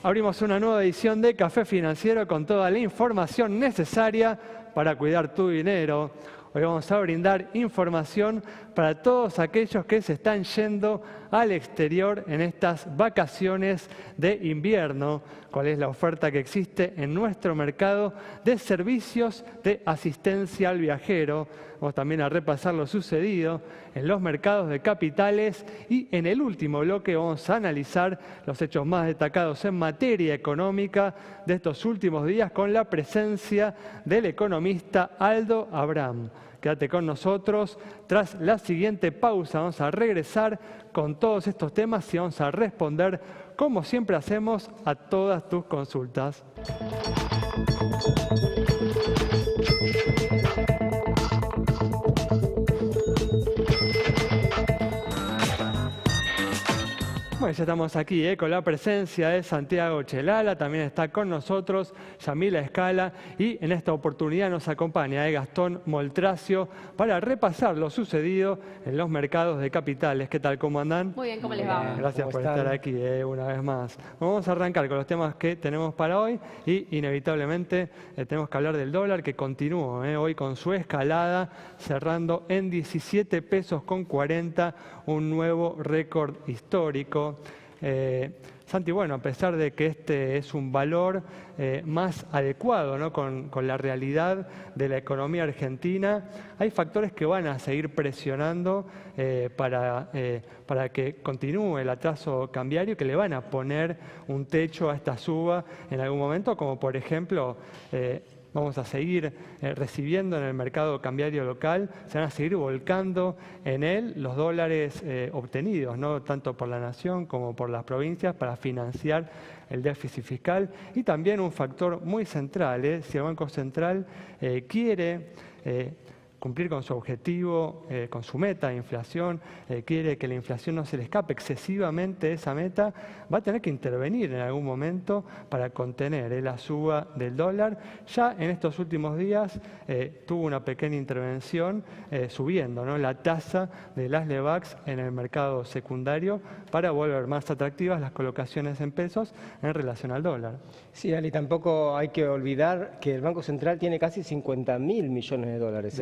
Abrimos una nueva edición de Café Financiero con toda la información necesaria para cuidar tu dinero. Hoy vamos a brindar información para todos aquellos que se están yendo al exterior en estas vacaciones de invierno. ¿Cuál es la oferta que existe en nuestro mercado de servicios de asistencia al viajero? Vamos también a repasar lo sucedido en los mercados de capitales y en el último bloque vamos a analizar los hechos más destacados en materia económica de estos últimos días con la presencia del economista Aldo Abraham. Quédate con nosotros. Tras la siguiente pausa vamos a regresar con todos estos temas y vamos a responder, como siempre hacemos, a todas tus consultas. Bueno, ya estamos aquí con la presencia de Santiago Chelala, también está con nosotros Yamila Escala y en esta oportunidad nos acompaña Gastón Moltracio para repasar lo sucedido en los mercados de capitales. ¿Qué tal? ¿Cómo andan? Muy bien, ¿cómo les va? Gracias por estar aquí una vez más. Vamos a arrancar con los temas que tenemos para hoy y inevitablemente tenemos que hablar del dólar que continúa hoy con su escalada, cerrando en 17 pesos con 40, un nuevo récord histórico. Santi, bueno, a pesar de que este es un valor más adecuado, ¿no? con la realidad de la economía argentina, hay factores que van a seguir presionando para que continúe el atraso cambiario, que le van a poner un techo a esta suba en algún momento, como por ejemplo vamos a seguir recibiendo en el mercado cambiario local, se van a seguir volcando en él los dólares obtenidos, ¿no? Tanto por la nación como por las provincias, para financiar el déficit fiscal. Y también un factor muy central, si el Banco Central quiere cumplir con su objetivo, con su meta de inflación, quiere que la inflación no se le escape excesivamente esa meta, va a tener que intervenir en algún momento para contener la suba del dólar. Ya en estos últimos días tuvo una pequeña intervención subiendo, ¿no? la tasa de las LEVAX en el mercado secundario para volver más atractivas las colocaciones en pesos en relación al dólar. Sí, Ali, tampoco hay que olvidar que el Banco Central tiene casi 50.000 millones de dólares.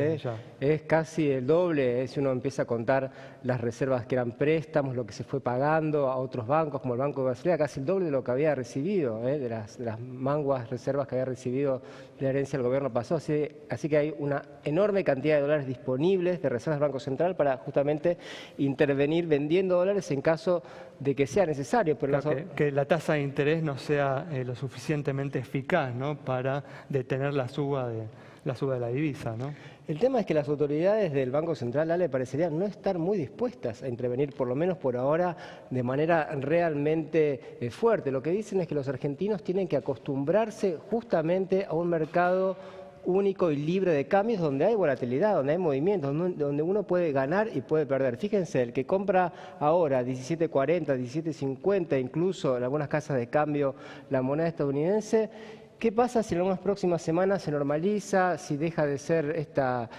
Es casi el doble, si uno empieza a contar las reservas que eran préstamos, lo que se fue pagando a otros bancos, como el Banco de Basilea, casi el doble de lo que había recibido, de las manguas reservas que había recibido de la herencia del gobierno pasado. Así que hay una enorme cantidad de dólares disponibles de reservas del Banco Central para justamente intervenir vendiendo dólares en caso de que sea necesario. Pero claro, que la tasa de interés no sea lo suficientemente eficaz, ¿no? para detener la suba de la divisa, ¿no? El tema es que las autoridades del Banco Central, Ale, parecerían no estar muy dispuestas a intervenir, por lo menos por ahora, de manera realmente fuerte. Lo que dicen es que los argentinos tienen que acostumbrarse justamente a un mercado único y libre de cambios, donde hay volatilidad, donde hay movimientos, donde uno puede ganar y puede perder. Fíjense, el que compra ahora 17.40, 17.50, incluso en algunas casas de cambio la moneda estadounidense, ¿qué pasa si en algunas próximas semanas se normaliza, si deja de ser esta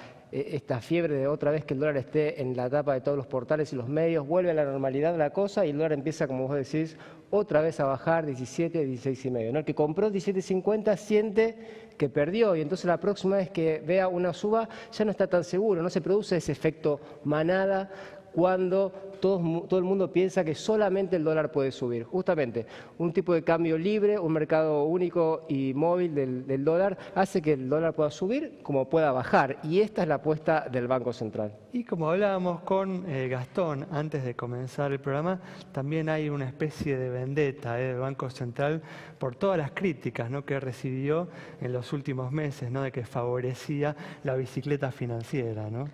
fiebre de otra vez que el dólar esté en la tapa de todos los portales y los medios, vuelve a la normalidad la cosa y el dólar empieza, como vos decís, otra vez a bajar 17, 16,5, ¿no? El que compró 17.50 siente que perdió y entonces la próxima vez que vea una suba ya no está tan seguro, no se produce ese efecto manada cuando todo el mundo piensa que solamente el dólar puede subir. Justamente, un tipo de cambio libre, un mercado único y móvil del dólar, hace que el dólar pueda subir como pueda bajar. Y esta es la apuesta del Banco Central. Y como hablábamos con Gastón antes de comenzar el programa, también hay una especie de vendetta del Banco Central por todas las críticas, ¿no? que recibió en los últimos meses, ¿no? de que favorecía la bicicleta financiera, ¿no?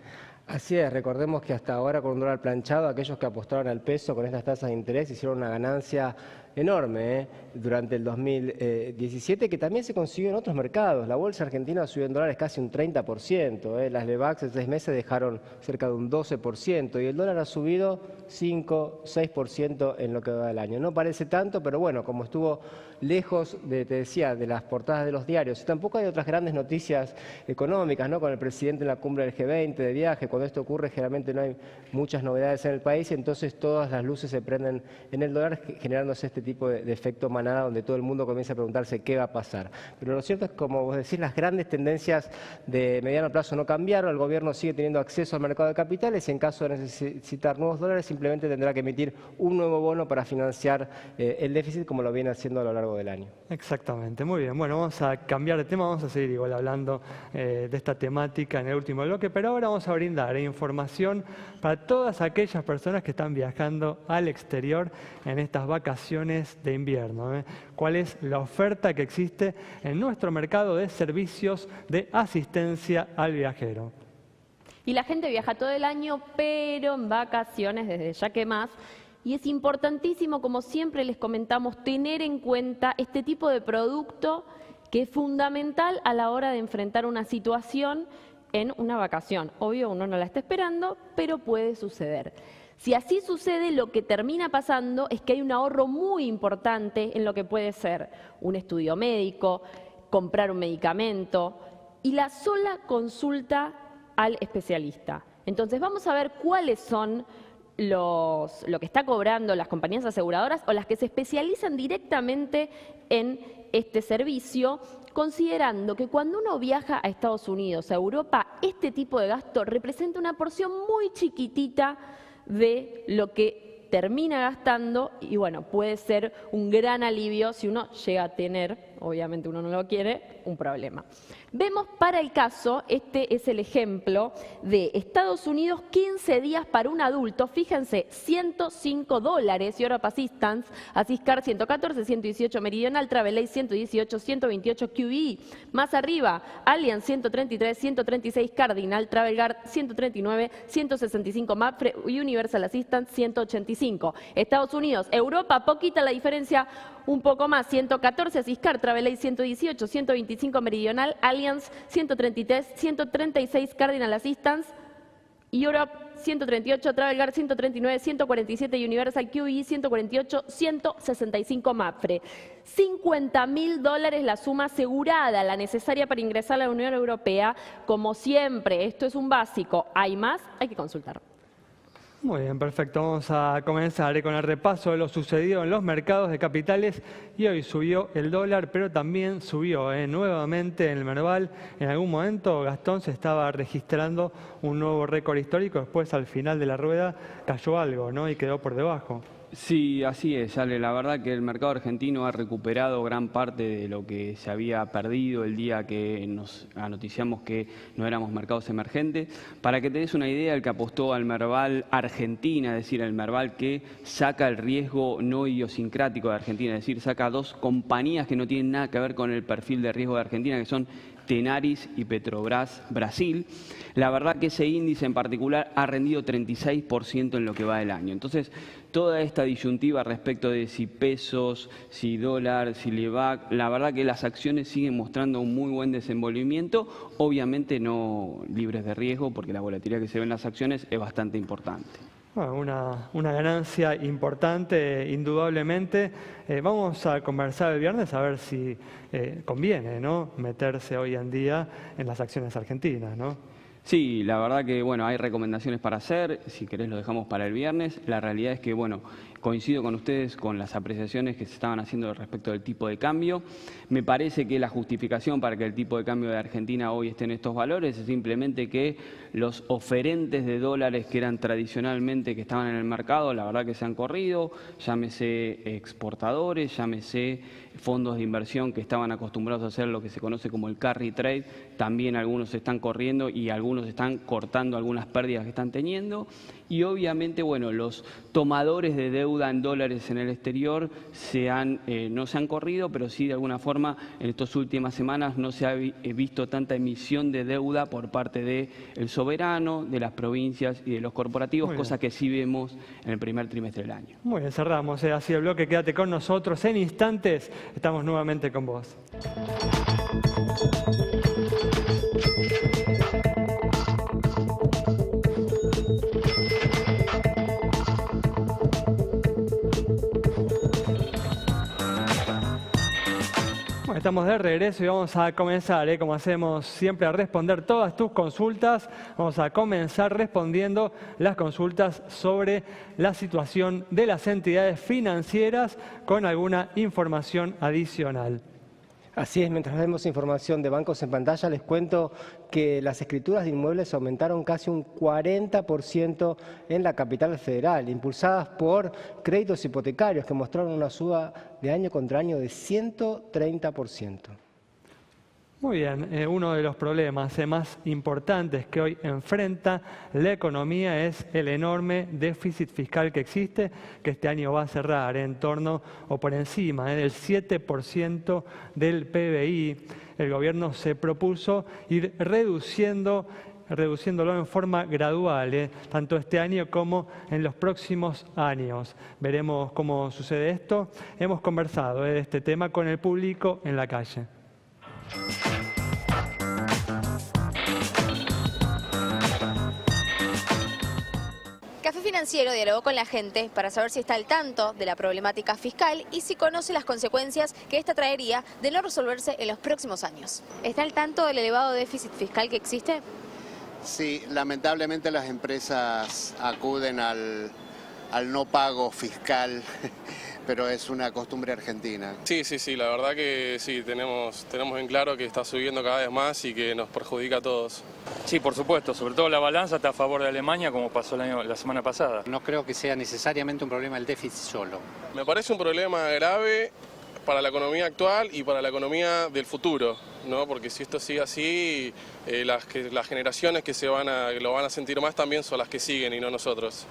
Así es, recordemos que hasta ahora con un dólar planchado, aquellos que apostaron al peso con estas tasas de interés hicieron una ganancia enorme durante el 2017, que también se consiguió en otros mercados. La bolsa argentina subió en dólares casi un 30%, las LEVAX en 6 meses dejaron cerca de un 12%, y el dólar ha subido 5, 6% en lo que va del año. No parece tanto, pero bueno, como estuvo lejos te decía, de las portadas de los diarios, y tampoco hay otras grandes noticias económicas, ¿no? Con el presidente en la cumbre del G20 de viaje, cuando esto ocurre generalmente no hay muchas novedades en el país, entonces todas las luces se prenden en el dólar, generándose este este tipo de efecto manada donde todo el mundo comienza a preguntarse qué va a pasar. Pero lo cierto es que, como vos decís, las grandes tendencias de mediano plazo no cambiaron, el gobierno sigue teniendo acceso al mercado de capitales y en caso de necesitar nuevos dólares simplemente tendrá que emitir un nuevo bono para financiar el déficit como lo viene haciendo a lo largo del año. Exactamente, muy bien. Bueno, vamos a cambiar de tema, vamos a seguir igual hablando de esta temática en el último bloque, pero ahora vamos a brindar información para todas aquellas personas que están viajando al exterior en estas vacaciones de invierno. ¿Cuál es la oferta que existe en nuestro mercado de servicios de asistencia al viajero? Y la gente viaja todo el año, pero en vacaciones desde ya que más. Y es importantísimo, como siempre les comentamos, tener en cuenta este tipo de producto que es fundamental a la hora de enfrentar una situación en una vacación. Obvio, uno no la está esperando, pero puede suceder. Si así sucede, lo que termina pasando es que hay un ahorro muy importante en lo que puede ser un estudio médico, comprar un medicamento y la sola consulta al especialista. Entonces vamos a ver cuáles son lo que está cobrando las compañías aseguradoras o las que se especializan directamente en este servicio, considerando que cuando uno viaja a Estados Unidos, a Europa, este tipo de gasto representa una porción muy chiquitita de lo que termina gastando y bueno, puede ser un gran alivio si uno llega a tener, obviamente uno no lo quiere, un problema. Vemos para el caso, este es el ejemplo de Estados Unidos, 15 días para un adulto, fíjense, $105, Europe Assistance, Asiscar 114, 118 Meridional, Travel Aid 118, 128 QE, más arriba, Allianz 133, 136 Cardinal, Travel Guard 139, 165 Mapfre, Universal Assistance 185. Estados Unidos, Europa, poquita la diferencia, un poco más, 114 Asiscar, Travel Aid 118, 125 Meridional, Allianz 133, 136 Cardinal Assistance, Europe 138, Travel Guard 139, 147 Universal QE 148, 165 Mapfre. $50.000 la suma asegurada, la necesaria para ingresar a la Unión Europea. Como siempre, esto es un básico. Hay más, hay que consultar. Muy bien, perfecto. Vamos a comenzar con el repaso de lo sucedido en los mercados de capitales. Y hoy subió el dólar, pero también subió nuevamente en el Merval. En algún momento Gastón se estaba registrando un nuevo récord histórico. Después, al final de la rueda, cayó algo, ¿no? Y quedó por debajo. Sí, así es, Ale. La verdad que el mercado argentino ha recuperado gran parte de lo que se había perdido el día que nos anoticiamos que no éramos mercados emergentes. Para que te des una idea, el que apostó al Merval Argentina, es decir, el Merval que saca el riesgo no idiosincrático de Argentina, es decir, saca dos compañías que no tienen nada que ver con el perfil de riesgo de Argentina, que son Tenaris y Petrobras Brasil. La verdad que ese índice en particular ha rendido 36% en lo que va del año. Entonces, toda esta disyuntiva respecto de si pesos, si dólar, si LEVAC, la verdad que las acciones siguen mostrando un muy buen desenvolvimiento, obviamente no libres de riesgo, porque la volatilidad que se ve en las acciones es bastante importante. Bueno, una ganancia importante, indudablemente. Vamos a conversar el viernes a ver si conviene, ¿no?, meterse hoy en día en las acciones argentinas, ¿no? Sí, la verdad que bueno, hay recomendaciones para hacer, si querés lo dejamos para el viernes. La realidad es que bueno, coincido con ustedes con las apreciaciones que se estaban haciendo respecto del tipo de cambio. Me parece que la justificación para que el tipo de cambio de Argentina hoy esté en estos valores es simplemente que los oferentes de dólares que eran tradicionalmente que estaban en el mercado, la verdad que se han corrido, llámese exportadores, llámese fondos de inversión que estaban acostumbrados a hacer lo que se conoce como el carry trade, también algunos se están corriendo y algunos están cortando algunas pérdidas que están teniendo. Y obviamente, bueno, los tomadores de deuda en dólares en el exterior no se han corrido, pero sí de alguna forma en estas últimas semanas no se ha visto tanta emisión de deuda por parte del soberano, de las provincias y de los corporativos, cosa que sí vemos en el primer trimestre del año. Muy bien, cerramos así el bloque. Quédate con nosotros. En instantes estamos nuevamente con vos. Estamos de regreso y vamos a comenzar, como hacemos siempre, a responder todas tus consultas. Vamos a comenzar respondiendo las consultas sobre la situación de las entidades financieras con alguna información adicional. Así es, mientras vemos información de bancos en pantalla, les cuento que las escrituras de inmuebles aumentaron casi un 40% en la capital federal, impulsadas por créditos hipotecarios que mostraron una suba de año contra año de 130%. Muy bien, uno de los problemas más importantes que hoy enfrenta la economía es el enorme déficit fiscal que existe, que este año va a cerrar en torno o por encima del 7% del PBI. El gobierno se propuso ir reduciéndolo en forma gradual, tanto este año como en los próximos años. Veremos cómo sucede esto. Hemos conversado de este tema con el público en la calle. Café Financiero dialogó con la gente para saber si está al tanto de la problemática fiscal y si conoce las consecuencias que esta traería de no resolverse en los próximos años. ¿Está al tanto del elevado déficit fiscal que existe? Sí, lamentablemente las empresas acuden al no pago fiscal, pero es una costumbre argentina. Sí, la verdad que sí, tenemos en claro que está subiendo cada vez más y que nos perjudica a todos. Sí, por supuesto, sobre todo la balanza está a favor de Alemania, como pasó la semana pasada. No creo que sea necesariamente un problema el déficit solo. Me parece un problema grave para la economía actual y para la economía del futuro, ¿no? Porque si esto sigue así, las generaciones que lo van a sentir más también son las que siguen y no nosotros.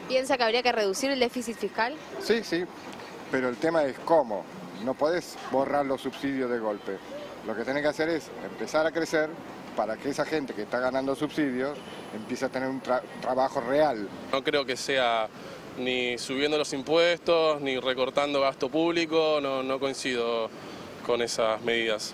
¿Piensa que habría que reducir el déficit fiscal? Sí, pero el tema es cómo. No podés borrar los subsidios de golpe. Lo que tenés que hacer es empezar a crecer para que esa gente que está ganando subsidios empiece a tener un trabajo real. No creo que sea ni subiendo los impuestos, ni recortando gasto público, no coincido con esas medidas.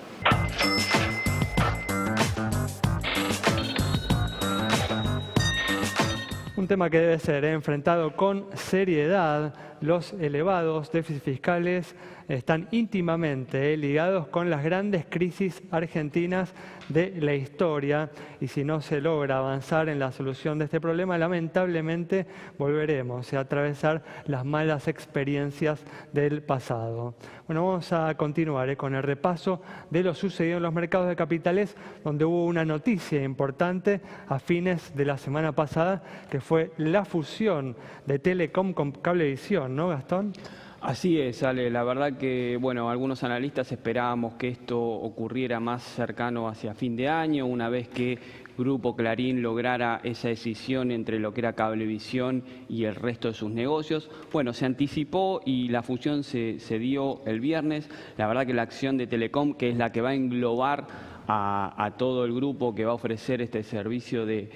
Un tema que debe ser enfrentado con seriedad. Los elevados déficits fiscales están íntimamente ligados con las grandes crisis argentinas de la historia y si no se logra avanzar en la solución de este problema, lamentablemente volveremos a atravesar las malas experiencias del pasado. Bueno, vamos a continuar con el repaso de lo sucedido en los mercados de capitales, donde hubo una noticia importante a fines de la semana pasada, que fue la fusión de Telecom con Cablevisión, ¿no, Gastón? Así es, Ale. La verdad que, bueno, algunos analistas esperábamos que esto ocurriera más cercano hacia fin de año, una vez que Grupo Clarín lograra esa decisión entre lo que era Cablevisión y el resto de sus negocios. Bueno, se anticipó y la fusión se dio el viernes. La verdad que la acción de Telecom, que es la que va a englobar a todo el grupo que va a ofrecer este servicio de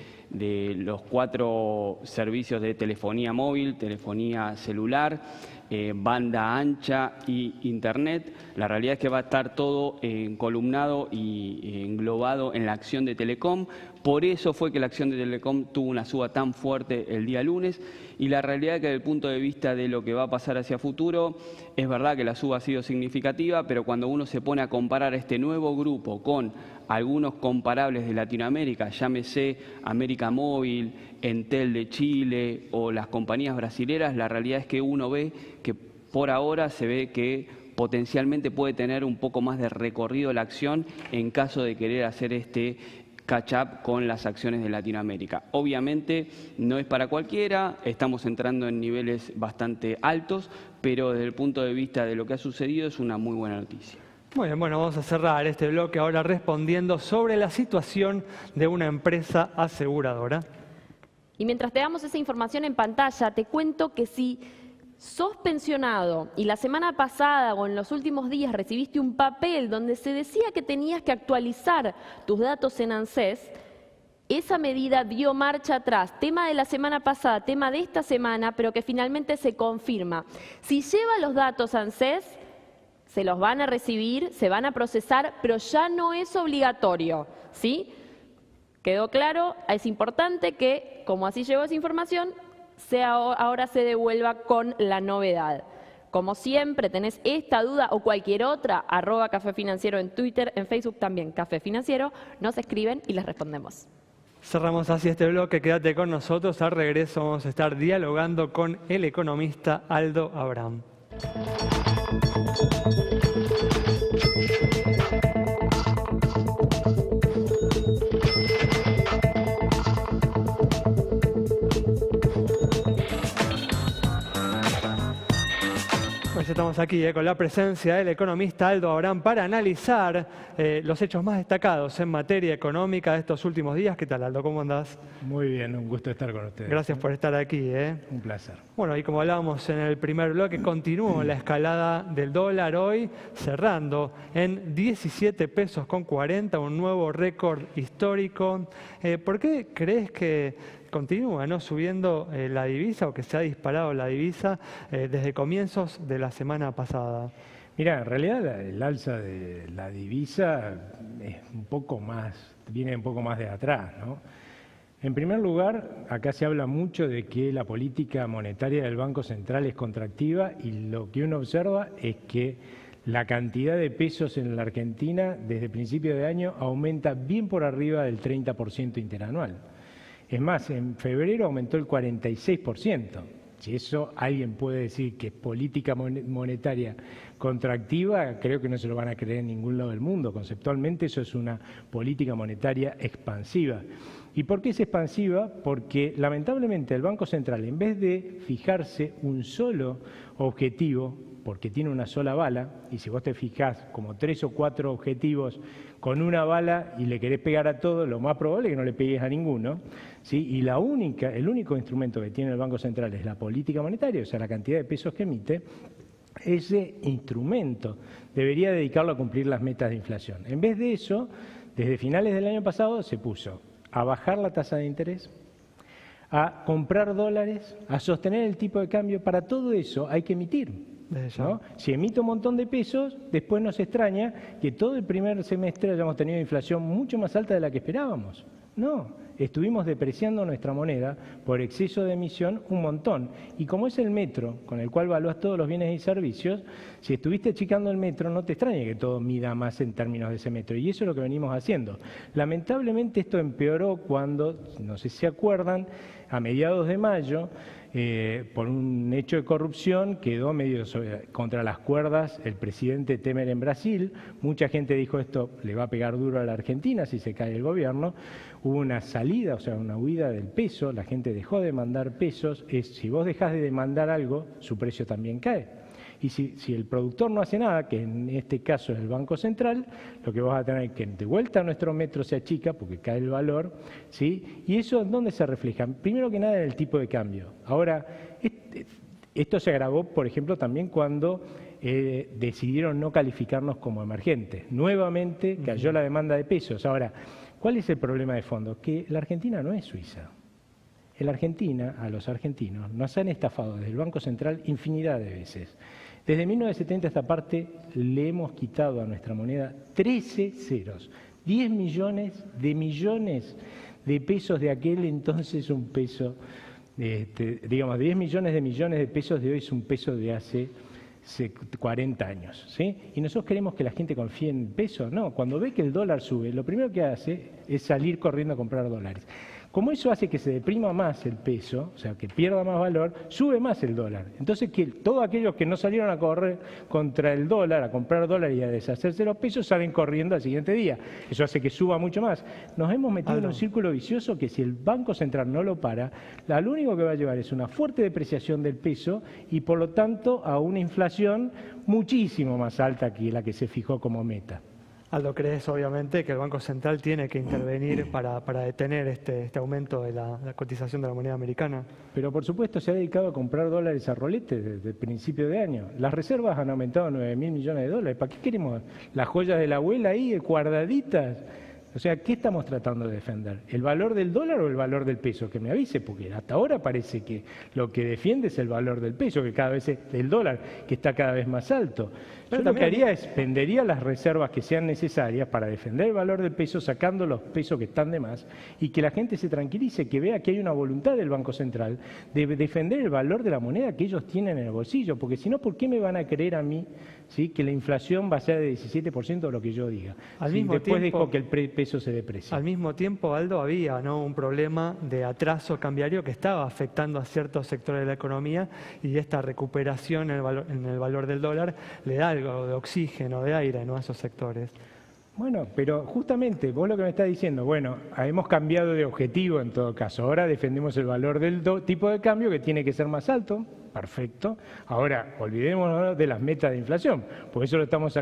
los 4 servicios de telefonía móvil, telefonía celular, banda ancha y internet. La realidad es que va a estar todo columnado y englobado en la acción de Telecom. Por eso fue que la acción de Telecom tuvo una suba tan fuerte el día lunes y la realidad es que desde el punto de vista de lo que va a pasar hacia futuro, es verdad que la suba ha sido significativa, pero cuando uno se pone a comparar este nuevo grupo con algunos comparables de Latinoamérica, llámese América Móvil, Entel de Chile o las compañías brasileras, la realidad es que uno ve que por ahora se ve que potencialmente puede tener un poco más de recorrido la acción en caso de querer hacer este catch-up con las acciones de Latinoamérica. Obviamente no es para cualquiera, estamos entrando en niveles bastante altos, pero desde el punto de vista de lo que ha sucedido es una muy buena noticia. Muy bien, bueno, vamos a cerrar este bloque ahora respondiendo sobre la situación de una empresa aseguradora. Y mientras te damos esa información en pantalla, te cuento que si sos pensionado y la semana pasada o en los últimos días recibiste un papel donde se decía que tenías que actualizar tus datos en ANSES, esa medida dio marcha atrás. Tema de la semana pasada, tema de esta semana, pero que finalmente se confirma. Si lleva los datos ANSES, se los van a recibir, se van a procesar, pero ya no es obligatorio, ¿sí? ¿Quedó claro? Es importante que, como así llegó esa información, ahora se devuelva con la novedad. Como siempre, tenés esta duda o cualquier otra, @Café Financiero en Twitter, en Facebook también, Café Financiero, nos escriben y les respondemos. Cerramos así este bloque, quédate con nosotros, al regreso vamos a estar dialogando con el economista Aldo Abrán. Pues estamos aquí con la presencia del economista Aldo Abrán para analizar los hechos más destacados en materia económica de estos últimos días. ¿Qué tal, Aldo? ¿Cómo andás? Muy bien, un gusto estar con ustedes. Gracias por estar aquí. Un placer. Bueno, y como hablábamos en el primer bloque, continúa la escalada del dólar hoy, cerrando en 17 pesos con 40, un nuevo récord histórico. ¿Por qué crees que continúa subiendo la divisa o que se ha disparado la divisa desde comienzos de la semana pasada? Mira, en realidad el alza de la divisa es viene un poco más de atrás, ¿no? En primer lugar, acá se habla mucho de que la política monetaria del Banco Central es contractiva y lo que uno observa es que la cantidad de pesos en la Argentina desde principio de año aumenta bien por arriba del 30% interanual. Es más, en febrero aumentó el 46%. Si eso alguien puede decir que es política monetaria contractiva, creo que no se lo van a creer en ningún lado del mundo. Conceptualmente eso es una política monetaria expansiva. ¿Y por qué es expansiva? Porque lamentablemente el Banco Central, en vez de fijarse un solo objetivo, porque tiene una sola bala, y si vos te fijás como 3 o 4 objetivos con una bala y le querés pegar a todo, lo más probable es que no le pegues a ninguno, ¿sí? Y el único instrumento que tiene el Banco Central es la política monetaria, o sea, la cantidad de pesos que emite. Ese instrumento debería dedicarlo a cumplir las metas de inflación. En vez de eso, desde finales del año pasado se puso a bajar la tasa de interés, a comprar dólares, a sostener el tipo de cambio. Para todo eso hay que emitir, ¿no? Si emite un montón de pesos, después nos extraña que todo el primer semestre hayamos tenido inflación mucho más alta de la que esperábamos. No, estuvimos depreciando nuestra moneda por exceso de emisión un montón. Y como es el metro, con el cual evalúas todos los bienes y servicios, si estuviste achicando el metro, no te extrañe que todo mida más en términos de ese metro. Y eso es lo que venimos haciendo. Lamentablemente esto empeoró cuando, no sé si se acuerdan, a mediados de mayo, por un hecho de corrupción, quedó medio contra las cuerdas el presidente Temer en Brasil. Mucha gente dijo esto le va a pegar duro a la Argentina si se cae el gobierno. Hubo una salida, o sea, una huida del peso, la gente dejó de mandar pesos. Si vos dejás de demandar algo, su precio también cae. Y si el productor no hace nada, que en este caso es el Banco Central, lo que vas a tener es que de vuelta nuestro metro se achica porque cae el valor, ¿sí? ¿Y eso en dónde se refleja? Primero que nada en el tipo de cambio. Ahora, esto se agravó, por ejemplo, también cuando decidieron no calificarnos como emergentes. Nuevamente cayó la demanda de pesos. Ahora, ¿cuál es el problema de fondo? Que la Argentina no es Suiza. En la Argentina, a los argentinos, nos han estafado desde el Banco Central infinidad de veces. Desde 1970 a esta parte le hemos quitado a nuestra moneda 13 ceros, 10 millones de pesos de aquel entonces un peso, digamos 10 millones de pesos de hoy es un peso de hace 40 años, ¿sí? Y nosotros queremos que la gente confíe en el peso. No, cuando ve que el dólar sube, lo primero que hace es salir corriendo a comprar dólares. Como eso hace que se deprima más el peso, o sea, que pierda más valor, sube más el dólar. Entonces, que todos aquellos que no salieron a correr contra el dólar, a comprar dólares y a deshacerse los pesos, salen corriendo al siguiente día. Eso hace que suba mucho más. Nos hemos metido en un círculo vicioso que si el Banco Central no lo para, lo único que va a llevar es una fuerte depreciación del peso y, por lo tanto, a una inflación muchísimo más alta que la que se fijó como meta. Aldo, ¿crees obviamente que el Banco Central tiene que intervenir para detener este aumento de la cotización de la moneda americana? Pero por supuesto se ha dedicado a comprar dólares a rolete desde el principio de año. Las reservas han aumentado 9.000 millones de dólares. ¿Para qué queremos las joyas de la abuela ahí, guardaditas? O sea, ¿qué estamos tratando de defender? ¿El valor del dólar o el valor del peso? Que me avise, porque hasta ahora parece que lo que defiende es el valor del peso, que cada vez es del dólar, que está cada vez más alto. Yo lo que haría es vendería las reservas que sean necesarias para defender el valor del peso, sacando los pesos que están de más, y que la gente se tranquilice, que vea que hay una voluntad del Banco Central de defender el valor de la moneda que ellos tienen en el bolsillo, porque si no, ¿por qué me van a creer a mí, ¿sí?, que la inflación va a ser de 17% de lo que yo diga? Después dijo que el peso se deprecia. Al mismo tiempo, Aldo, había, ¿no?, un problema de atraso cambiario que estaba afectando a ciertos sectores de la economía, y esta recuperación en el valor del dólar le da algo de oxígeno, de aire, ¿no?, a esos sectores. Bueno, pero justamente vos lo que me estás diciendo, bueno, hemos cambiado de objetivo en todo caso. Ahora defendemos el valor del tipo de cambio que tiene que ser más alto. Perfecto. Ahora, olvidémonos de las metas de inflación, porque eso lo estamos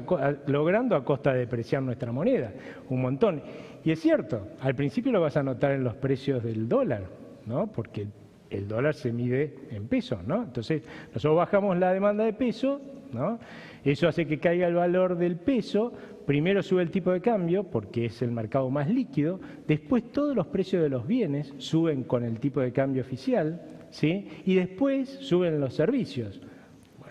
logrando a costa de depreciar nuestra moneda, un montón. Y es cierto, al principio lo vas a notar en los precios del dólar, ¿no? Porque el dólar se mide en pesos, ¿no? Entonces, nosotros bajamos la demanda de peso, ¿no? Eso hace que caiga el valor del peso, primero sube el tipo de cambio porque es el mercado más líquido, después todos los precios de los bienes suben con el tipo de cambio oficial, ¿sí?, y después suben los servicios.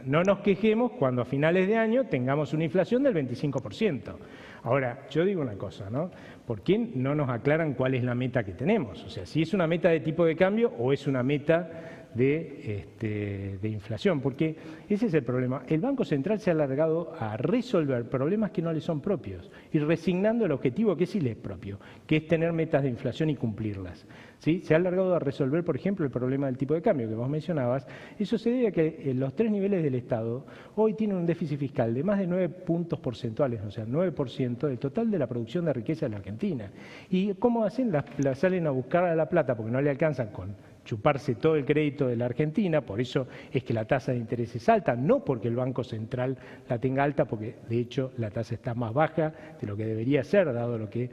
No nos quejemos cuando a finales de año tengamos una inflación del 25%. Ahora, yo digo una cosa, ¿no? ¿Por qué no nos aclaran cuál es la meta que tenemos? O sea, si es una meta de tipo de cambio o es una meta de inflación, porque ese es el problema. El Banco Central se ha alargado a resolver problemas que no le son propios y resignando el objetivo que sí le es propio, que es tener metas de inflación y cumplirlas, ¿sí? Se ha alargado a resolver, por ejemplo, el problema del tipo de cambio que vos mencionabas. Eso se debe a que los tres niveles del Estado hoy tienen un déficit fiscal de más de 9 puntos porcentuales, o sea, 9% del total de la producción de riqueza de la Argentina. ¿Y cómo hacen? La salen a buscar a la plata porque no le alcanzan con chuparse todo el crédito de la Argentina, por eso es que la tasa de interés es alta, no porque el Banco Central la tenga alta, porque de hecho la tasa está más baja de lo que debería ser, dado lo que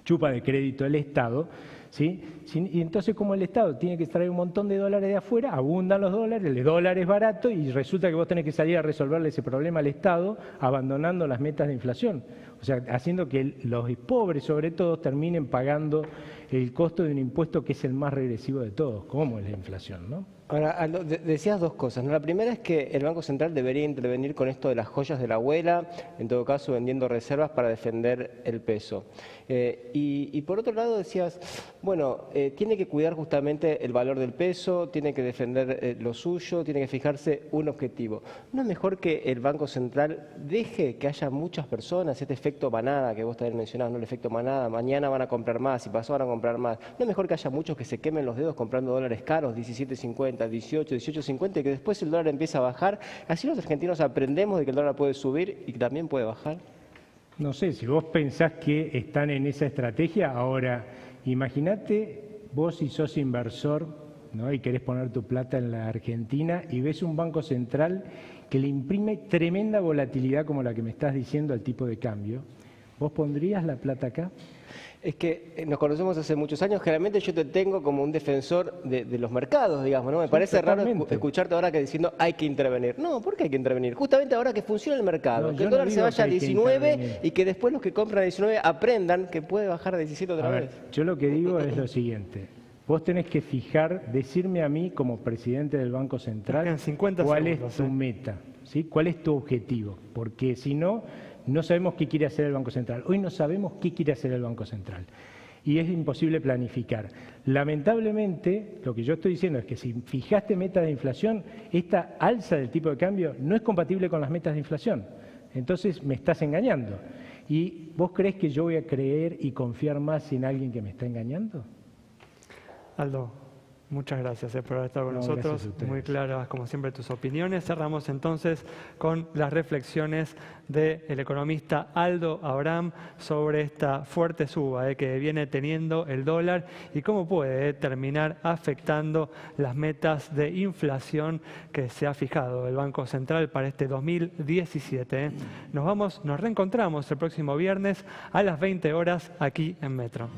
chupa de crédito el Estado, ¿sí? Y entonces, como el Estado tiene que extraer un montón de dólares de afuera, abundan los dólares, el dólar es barato y resulta que vos tenés que salir a resolverle ese problema al Estado abandonando las metas de inflación. O sea, haciendo que los pobres, sobre todo, terminen pagando el costo de un impuesto que es el más regresivo de todos, como es la inflación, ¿no? Ahora, Aldo, decías dos cosas, ¿no? La primera es que el Banco Central debería intervenir con esto de las joyas de la abuela, en todo caso vendiendo reservas para defender el peso. Y por otro lado decías, bueno, tiene que cuidar justamente el valor del peso, tiene que defender lo suyo, tiene que fijarse un objetivo. ¿No es mejor que el Banco Central deje que haya muchas personas, este efecto manada que vos también mencionabas, ¿no? El efecto manada, mañana van a comprar más y pasado van a comprar más? ¿No es mejor que haya muchos que se quemen los dedos comprando dólares caros, 17.50, 18, 18.50, y que después el dólar empieza a bajar? Así los argentinos aprendemos de que el dólar puede subir y que también puede bajar. No sé, si vos pensás que están en esa estrategia, ahora imagínate vos si sos inversor, ¿no?, y querés poner tu plata en la Argentina y ves un Banco Central que le imprime tremenda volatilidad como la que me estás diciendo al tipo de cambio, ¿vos pondrías la plata acá? Es que nos conocemos hace muchos años, generalmente yo te tengo como un defensor de los mercados, digamos, ¿no? Me parece raro escucharte ahora que diciendo hay que intervenir. No, ¿por qué hay que intervenir? Justamente ahora que funciona el mercado, que el dólar se vaya a 19 y que después los que compran a 19 aprendan que puede bajar a 17 otra vez. Yo lo que digo es lo siguiente. Vos tenés que decirme a mí como presidente del Banco Central cuál es tu meta, ¿sí? ¿Cuál es tu objetivo? Porque si no, no sabemos qué quiere hacer el Banco Central. Hoy no sabemos qué quiere hacer el Banco Central. Y es imposible planificar. Lamentablemente, lo que yo estoy diciendo es que si fijaste metas de inflación, esta alza del tipo de cambio no es compatible con las metas de inflación. Entonces me estás engañando. ¿Y vos creés que yo voy a creer y confiar más en alguien que me está engañando? Aldo, muchas gracias por haber estado con nosotros. Muy claras, como siempre, tus opiniones. Cerramos entonces con las reflexiones del economista Aldo Abraham sobre esta fuerte suba que viene teniendo el dólar y cómo puede terminar afectando las metas de inflación que se ha fijado el Banco Central para este 2017. Nos reencontramos el próximo viernes a las 20 horas aquí en Metro.